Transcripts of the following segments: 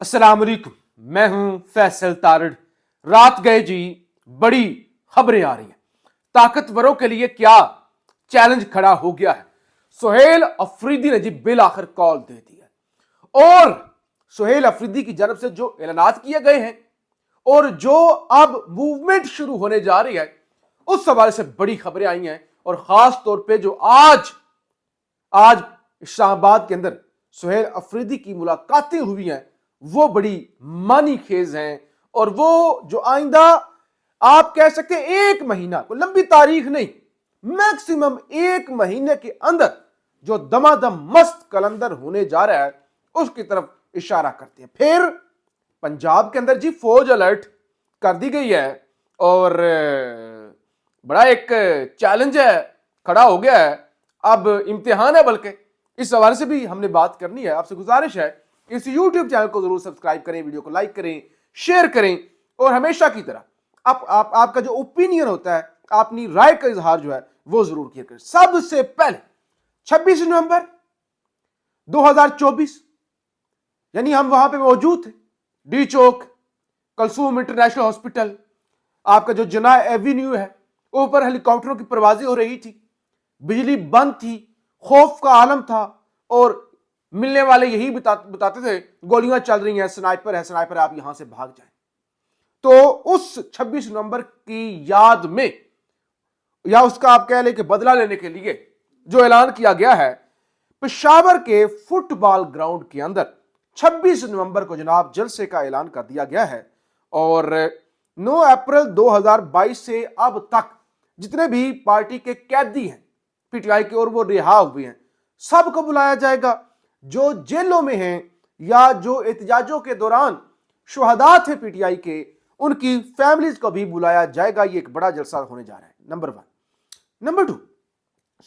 अस्सलाम वालेकुम। मैं हूं फैसल तारड़। रात गए जी, बड़ी खबरें आ रही हैं। ताकतवरों के लिए क्या चैलेंज खड़ा हो गया है। सुहेल अफरीदी ने जी बिल आखिर कॉल दे दी है और सुहेल अफरीदी की जानब से जो ऐलानात किए गए हैं और जो अब मूवमेंट शुरू होने जा रही है, उस हवाले से बड़ी खबरें आई हैं। और खास तौर पे जो आज इस्लामाबाद के अंदर सुहेल अफरीदी की मुलाकातें हुई हैं, वो बड़ी मानी खेज हैं। और वो जो आइंदा आप कह सकते हैं एक महीना, कोई लंबी तारीख नहीं, मैक्सिमम एक महीने के अंदर जो दमादम मस्त कलंदर होने जा रहा है, उसकी तरफ इशारा करते हैं। फिर पंजाब के अंदर जी फौज अलर्ट कर दी गई है और बड़ा एक चैलेंज है, खड़ा हो गया है। अब इम्तिहान है, बल्कि इस हवाले से भी हमने बात करनी है। आपसे गुजारिश है इस YouTube चैनल को जरूर सब्सक्राइब करें, वीडियो को लाइक करें, शेयर करें और हमेशा की तरह आपका जो ओपिनियन होता है, अपनी राय का इजहार जो है वो जरूर किया करें। सबसे पहले 26 नवंबर 2024 यानी हम वहां पे मौजूद थे, डी चौक, कलसूम इंटरनेशनल हॉस्पिटल, आपका जो जना एवेन्यू है, ऊपर हेलीकॉप्टरों की परवाजें हो रही थी, बिजली बंद थी, खौफ का आलम था और मिलने वाले यही बताते थे गोलियां चल रही हैं, स्नाइपर है, स्नाइपर है, आप यहां से भाग जाएं। तो उस 26 नवंबर की याद में या उसका आप कह लें कि बदला लेने के लिए जो ऐलान किया गया है, पेशावर के फुटबॉल ग्राउंड के अंदर 26 नवंबर को जनाब जलसे का ऐलान कर दिया गया है। और 9 अप्रैल 2022 से अब तक जितने भी पार्टी के कैदी हैं पीटीआई के और वो रिहा हुए हैं, सबको बुलाया जाएगा। जो जेलों में हैं या जो एहतजाजों के दौरान शुहदा थे पीटीआई के, उनकी फैमिलीज को भी बुलाया जाएगा। ये एक बड़ा जलसा होने जा रहा है, नंबर 1। नंबर 2,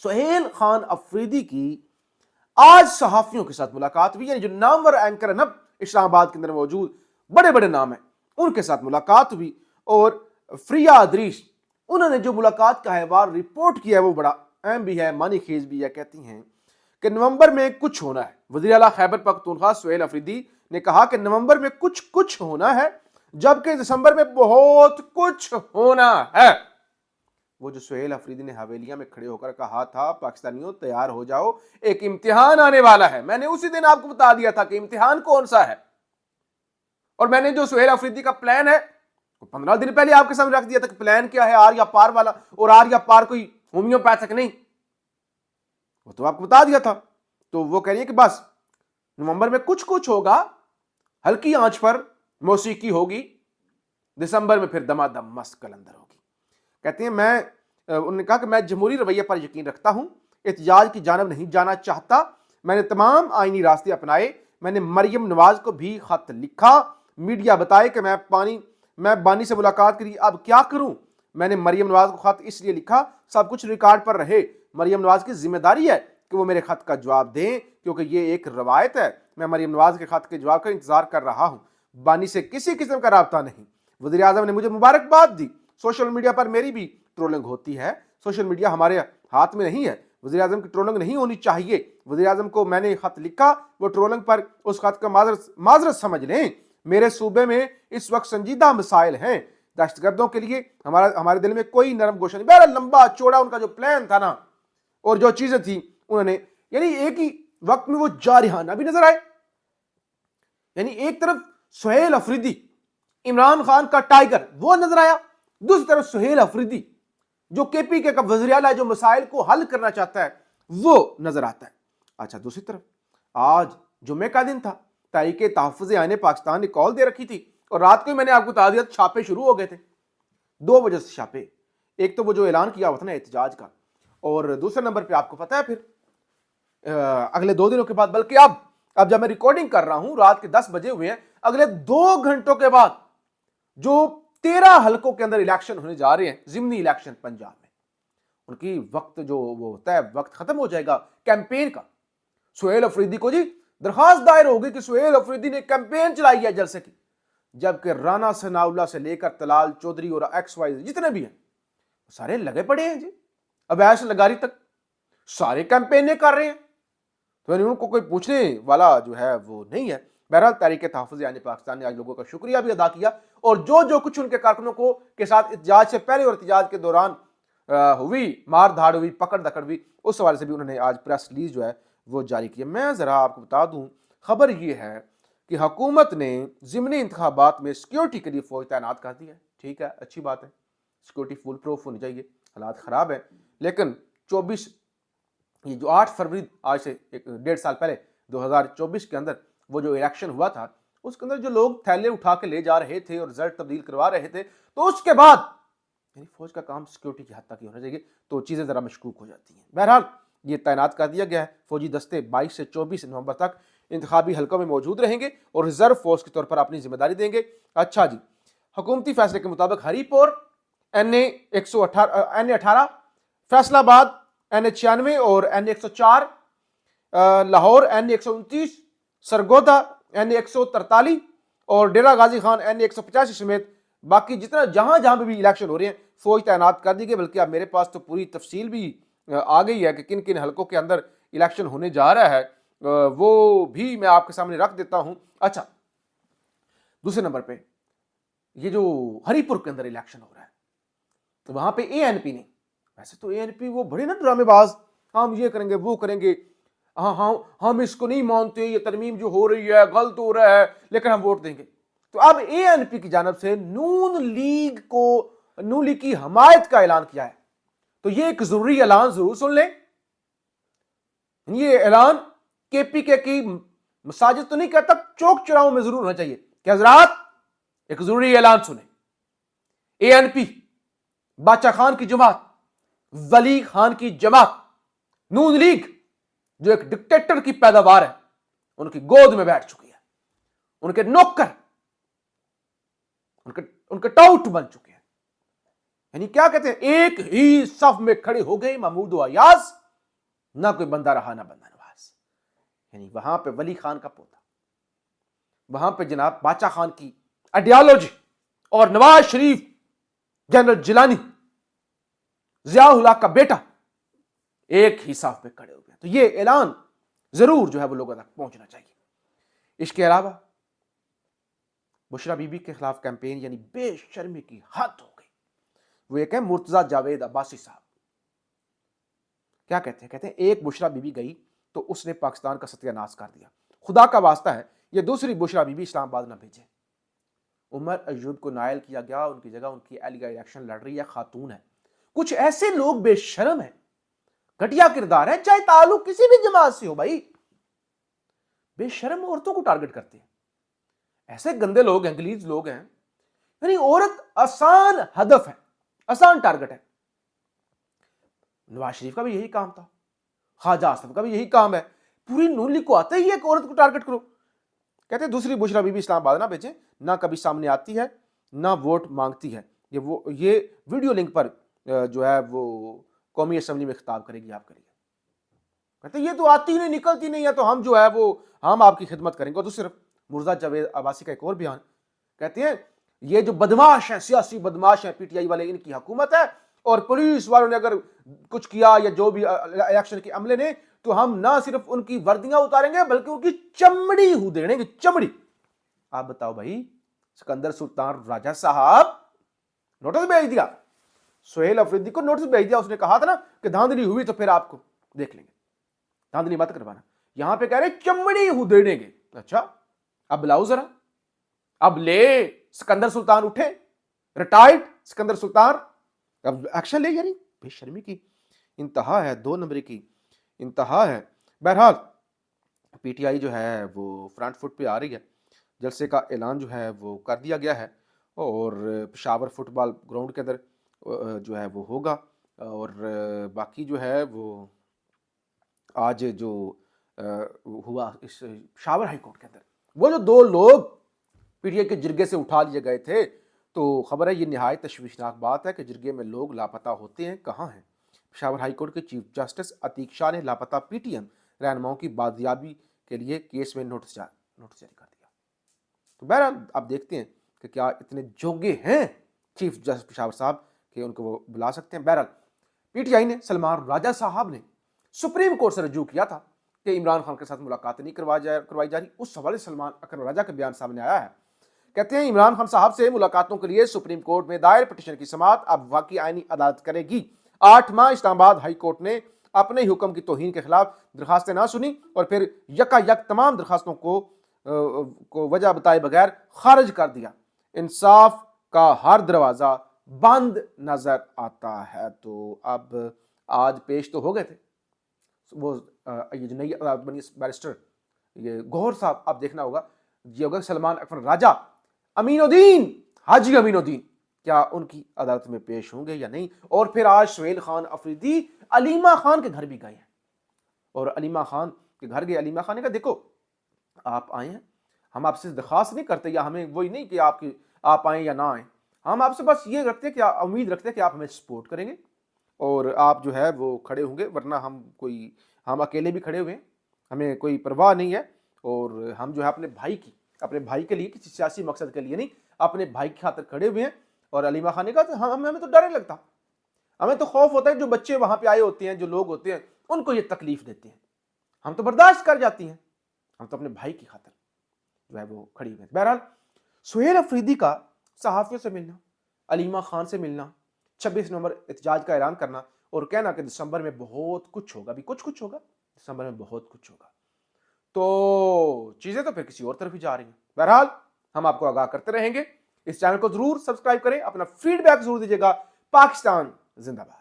सुहेल खान अफरीदी की आज सहाफियों के साथ मुलाकात हुई, यानी जो नामवर एंकर है ना इस्लामाबाद के अंदर मौजूद, बड़े बड़े नाम हैं, उनके साथ मुलाकात हुई। और फ्रिया अदरीश, उन्होंने जो मुलाकात का अहवाल रिपोर्ट किया है वो बड़ा अहम भी है, मानी खेज भी है। कहती हैं कि नवंबर में कुछ होना है। वज़ीर आला खैबर पख्तूनख्वा सुहेल अफरीदी ने कहा कि नवंबर में कुछ होना है, जबकि दिसंबर में बहुत कुछ होना है। वो जो सुहेल अफरीदी ने हवेलियां में खड़े होकर कहा था, पाकिस्तानियों तैयार हो जाओ, एक इम्तिहान आने वाला है, मैंने उसी दिन आपको बता दिया था कि इम्तिहान कौन सा है। और मैंने जो सुहेल अफरीदी का प्लान है 15 दिन पहले आपके सामने रख दिया था कि प्लान क्या है, आर या पार वाला। और आर या पार कोई होम्योपैथिक नहीं, वो तो आपको बता दिया था। तो वो कह रही है कि बस नवंबर में कुछ होगा, हल्की आंच पर मौसीकी होगी, दिसंबर में फिर दमादम मस्त कलंदर होगी। कहती हैं उन्होंने कहा कि मैं जमहूरी रवैये पर यकीन रखता हूं, एहतजाज की जानब नहीं जाना चाहता। मैंने तमाम आईनी रास्ते अपनाए, मैंने मरियम नवाज को भी खत लिखा, मीडिया बताए कि मैं बानी से मुलाकात करी, अब क्या करूं। मैंने मरियम नवाज को खत इसलिए लिखा, सब कुछ रिकॉर्ड पर रहे। मरियम नवाज की जिम्मेदारी है कि वो मेरे खत का जवाब दें, क्योंकि ये एक रवायत है। मैं मरियम नवाज के खत के जवाब का इंतजार कर रहा हूं, बानी से किसी किस्म का राब्ता नहीं। वज़ीर आज़म ने मुझे मुबारकबाद दी। सोशल मीडिया पर मेरी भी ट्रोलिंग होती है, सोशल मीडिया हमारे हाथ में नहीं है, वज़ीर आज़म की ट्रोलिंग नहीं होनी चाहिए। वज़ीर आज़म को मैंने खत लिखा, वो ट्रोलिंग पर उस खत का माजरत समझ लें। मेरे सूबे में इस वक्त संजीदा मसाइल हैं, दहशतगर्दों के लिए हमारे दिल में कोई नरम गोशा नहीं। बहरहाल लंबा चौड़ा उनका जो प्लान था ना, और जो चीजें थी उन्होंने, यानी एक ही वक्त में वो जारिहाना भी नजर आए। यानी एक तरफ सुहेल अफरीदी, इमरान खान का टाइगर, वो नजर आया, दूसरी तरफ सुहेल अफरीदी जो केपीके का वज़ीर आला, जो मसाइल को हल करना चाहता है, वो नजर आता है। अच्छा, दूसरी तरफ आज जुम्मे का दिन था, तहरीके तहफ़्फ़ुज़ आईन पाकिस्तान ने कॉल दे रखी थी और रात को ही मैंने आपको बता दिया छापे शुरू हो गए थे। 2 वजह से छापे, एक तो वो जो ऐलान किया हुआ था ना एहतजाज का, और दूसरे नंबर पे आपको पता है फिर अगले 2 दिनों के बाद, बल्कि अब जब मैं रिकॉर्डिंग कर रहा हूं रात के 10 बजे हुए हैं, अगले 2 घंटों के बाद जो 13 हलकों के अंदर इलेक्शन होने जा रहे हैं, जिमनी इलेक्शन पंजाब में, उनकी वक्त जो वो होता है, वक्त खत्म हो जाएगा कैंपेन का। सुहेल अफरीदी को जी दरखास्त दायर होगी कि सुहेल अफरीदी ने कैंपेन चलाई है जलसे की, जबकि राना सनाउल्लाह से लेकर तलाल चौधरी और XY जितने भी हैं सारे लगे पड़े हैं जी, अवैश लगारी तक सारे कैंपेनें कर रहे हैं। तो उनको कोई पूछने वाला जो है वो नहीं है। बहरहाल तहरीक तहफ़्फ़ुज़ यानी पाकिस्तान ने आज लोगों का शुक्रिया भी अदा किया और जो कुछ उनके कारकुनों को के साथ एहतजाज से पहले और एहतजाज के दौरान हुई, मार धाड़ हुई, पकड़ दकड़ हुई, उस हवाले से भी उन्होंने आज प्रेस रिलीज जो है वो जारी की है। मैं ज़रा आपको बता दूं, खबर ये है कि हुकूमत ने ज़िमनी इंतखाबात में सिक्योरिटी के लिए फौज तैनात कर दी है। ठीक है, अच्छी बात है, सिक्योरिटी फुल प्रूफ होनी चाहिए, हालात ख़राब है। लेकिन 24 ये जो 8 फरवरी आज से 1.5 साल पहले 2024 के अंदर वो जो इलेक्शन हुआ था, उसके अंदर जो लोग थैले उठा के ले जा रहे थे और रिजल्ट तब्दील करवा रहे थे, तो उसके बाद फौज का काम सिक्योरिटी की हद तक ही होना चाहिए, तो चीज़ें ज़रा मशकूक हो जाती हैं। बहरहाल ये तैनात कर दिया गया है, फौजी दस्ते 22 से 24 नवंबर तक इंतखाबी हलकों में मौजूद रहेंगे और रिजर्व फोर्स के तौर पर अपनी जिम्मेदारी देंगे। अच्छा जी, हुकूमती फैसले के मुताबिक हरीपुर NA 18, फैसलाबाद NA 96 और NA 104, Lahore NA 129, Sargodha NA 143 और डेरा गाजी खान NA 185 समेत बाकी जितना जहां भी इलेक्शन हो रहे हैं फौज तैनात कर दी गई। बल्कि अब मेरे पास तो पूरी तफसील भी आ गई है कि किन किन हलकों के अंदर इलेक्शन होने जा रहा है, वो भी मैं आपके सामने रख देता हूं। अच्छा, दूसरे नंबर पे ये जो हरीपुर के अंदर इलेक्शन हो रहा है, तो वहां पे ANP ने, वैसे तो ANP वो बड़े ना ड्रामेबाज, हम ये करेंगे वो करेंगे, हाँ हम इसको नहीं मानते, ये तरमीम जो हो रही है गलत हो रहा है, लेकिन हम वोट देंगे। तो अब ANP की जानब से नून लीग की हमायत का ऐलान किया है। तो ये एक जरूरी ऐलान जरूर सुन लें। ये ऐलान KPK की मसाजिद तो नहीं कहता, चौक चौराहों में जरूर होना चाहिए कि हजरात एक जरूरी ऐलान सुने। ANP, बादशाह खान की जमात, वली खान की जमात, नून लीग जो एक डिक्टेटर की पैदावार है, उनकी गोद में बैठ चुकी है, उनके नौकर, उनके टाउट बन चुके हैं। यानी क्या कहते हैं, एक ही सफ में खड़े हो गए महमूद व अयाज, ना कोई बंदा रहा ना बंदा नवाज। यानी वहां पे वली खान का पोता, वहां पे जनाब बादशाह खान की आइडियोलॉजी और नवाज शरीफ, जनरल जिलानी, जियाउल हक का बेटा एक ही साफ पे खड़े हो गए। तो ये ऐलान जरूर जो है वो लोगों तक पहुंचना चाहिए। इसके अलावा बुशरा बीबी के खिलाफ कैंपेन, यानी बेशर्मी की हद हो गई। वो एक है मुर्तजा जावेद अब्बासी साहब, क्या कहते हैं एक बुशरा बीबी गई तो उसने पाकिस्तान का सत्यानाश कर दिया। खुदा का वास्ता है ये दूसरी बुशरा बीबी इस्लामाबाद ना भेजे। उमर अयूब को नायल किया गया, उनकी जगह उनकी अहलिया इलेक्शन लड़ रही है, खातून है। कुछ ऐसे लोग बेशर्म है, घटिया किरदार है, चाहे ताल्लुक किसी भी जमात से हो भाई, बेशर्म औरतों को टारगेट करते हैं। ऐसे गंदे लोग हैं, गलीज लोग हैं। यानी औरत आसान हदफ है, आसान टारगेट है। नवाज शरीफ का भी यही काम था, ख्वाजा आसिफ का भी यही काम है। पूरी नून लीग को आता ही है कि औरत को टारगेट करो। कहते हैं दूसरी बुशरा बीबी इस्लामाबाद ना भेजें, ना कभी सामने आती है ना वोट मांगती है। ये वीडियो लिंक पर जो है वो कौमी असम्बली में खिताब करेगी आपके लिए। कहते ये तो आती ही नहीं, निकलती नहीं है, तो हम जो है वो हम आपकी खिदमत करेंगे। तो सिर्फ मुर्तजा जावेद अब्बासी का एक और बयान, कहते हैं ये जो बदमाश है, सियासी बदमाश है PTI वाले, इनकी हुकूमत है और पुलिस वालों ने अगर कुछ किया या जो भी इलेक्शन के अमले ने, तो हम ना सिर्फ उनकी वर्दियां उतारेंगे बल्कि उनकी चमड़ी उधेड़ेंगे, चमड़ी। आप बताओ भाई, सिकंदर सुल्तान राजा साहब नोटिस भेज दिया, सुहेल अफरीदी को नोटिस भेज दिया। उसने कहा था ना कि धांधली हुई तो फिर आपको देख लेंगे, धांधली मत करवाना। यहां पे कह रहे चमड़ी उधेड़ेंगे। अच्छा, अब लाओ जरा, अब ले सिकंदर सुल्तान उठे, रिटायर्ड सिकंदर सुल्तान, अब एक्शन ले। यानी बेशर्मी की इंतहा है, 2 नंबरी की इंतहा है। बहरहाल PTI जो है वो फ्रंट फुट पे आ रही है, जलसे का ऐलान जो है वो कर दिया गया है और पेशावर फुटबॉल ग्राउंड के अंदर जो है वो होगा। और बाकी जो है वो आज जो हुआ इस पेशावर हाई कोर्ट के अंदर, वो जो 2 लोग PTI के जिरगे से उठा लिए गए थे, तो खबर है ये निहायत तशवीशनाक बात है कि जिरगे में लोग लापता होते हैं, कहाँ हैं। पेशावर हाई कोर्ट के चीफ जस्टिस अतीक शाह ने लापता PTM रहनुमाओं की बाजियाबी के लिए केस में नोटिस जारी कर दिया। तो बहरहाल आप देखते हैं कि क्या इतने जोगे हैं चीफ जस्टिस पेशावर साहब कि उनको वो बुला सकते हैं। बहरहाल PTI ने सलमान राजा साहब ने सुप्रीम कोर्ट से रजू किया था کہ عمران خان کے ساتھ ملاقات نہیں کروائی جا رہی. اس حوالے سے سلمان اکرم راجہ کا بیان سامنے آیا ہے. کہتے ہیں عمران خان صاحب سے ملاقاتوں کے لیے سپریم کورٹ میں دائر پٹیشن کی سماعت اب واقعی آئینی عدالت کرے گی. 8 ماہ اسلام آباد ہائی کورٹ نے اپنے ہی حکم کی توہین کے خلاف درخواستیں نہ سنی اور پھر یکا یک تمام درخواستوں کو وجہ بتائے بغیر خارج کر دیا. انصاف کا ہر دروازہ بند نظر آتا ہے. تو اب آج پیش تو ہو گئے تھے وہ یہ جو نئی عدالت بنی بیرسٹر یہ گوہر صاحب, آپ دیکھنا ہوگا یہ ہوگا سلمان اکرم راجہ, امین الدین, حاجی امین الدین, کیا ان کی عدالت میں پیش ہوں گے یا نہیں. اور پھر آج سہیل خان افریدی علیمہ خان کے گھر بھی گئے ہیں اور علیمہ خان کے گھر گئے. علیمہ خان نے کہا دیکھو آپ آئے ہیں, ہم آپ سے درخواست نہیں کرتے یا ہمیں وہی نہیں کہ آپ آئیں یا نہ آئیں, ہم آپ سے بس یہ رکھتے ہیں کہ امید رکھتے ہیں کہ آپ ہمیں سپورٹ کریں گے اور آپ جو ہے وہ کھڑے ہوں گے, ورنہ ہم اکیلے بھی کھڑے ہوئے ہیں, ہمیں کوئی پرواہ نہیں ہے. اور ہم جو ہے اپنے بھائی کے لیے, کسی سیاسی مقصد کے لیے نہیں, اپنے بھائی کی خاطر کھڑے ہوئے ہیں. اور علیمہ خان نے کہا ہمیں تو ڈر نہیں لگتا, ہمیں تو خوف ہوتا ہے جو بچے وہاں پہ آئے ہوتے ہیں, جو لوگ ہوتے ہیں ان کو یہ تکلیف دیتے ہیں, ہم تو برداشت کر جاتی ہیں, ہم تو اپنے بھائی کی خاطر جو ہے وہ کھڑی ہوئے ہیں. بہرحال سہیل افریدی کا صحافیوں سے ملنا, علیمہ خان سے ملنا, 26 نومبر احتجاج کا اعلان کرنا اور کہنا کہ دسمبر میں بہت کچھ ہوگا, بھی کچھ ہوگا, دسمبر میں بہت کچھ ہوگا, تو چیزیں تو پھر کسی اور طرف ہی جا رہی ہیں. بہرحال ہم آپ کو آگاہ کرتے رہیں گے. اس چینل کو ضرور سبسکرائب کریں, اپنا فیڈ بیک ضرور دیجیے گا. پاکستان زندہ باد.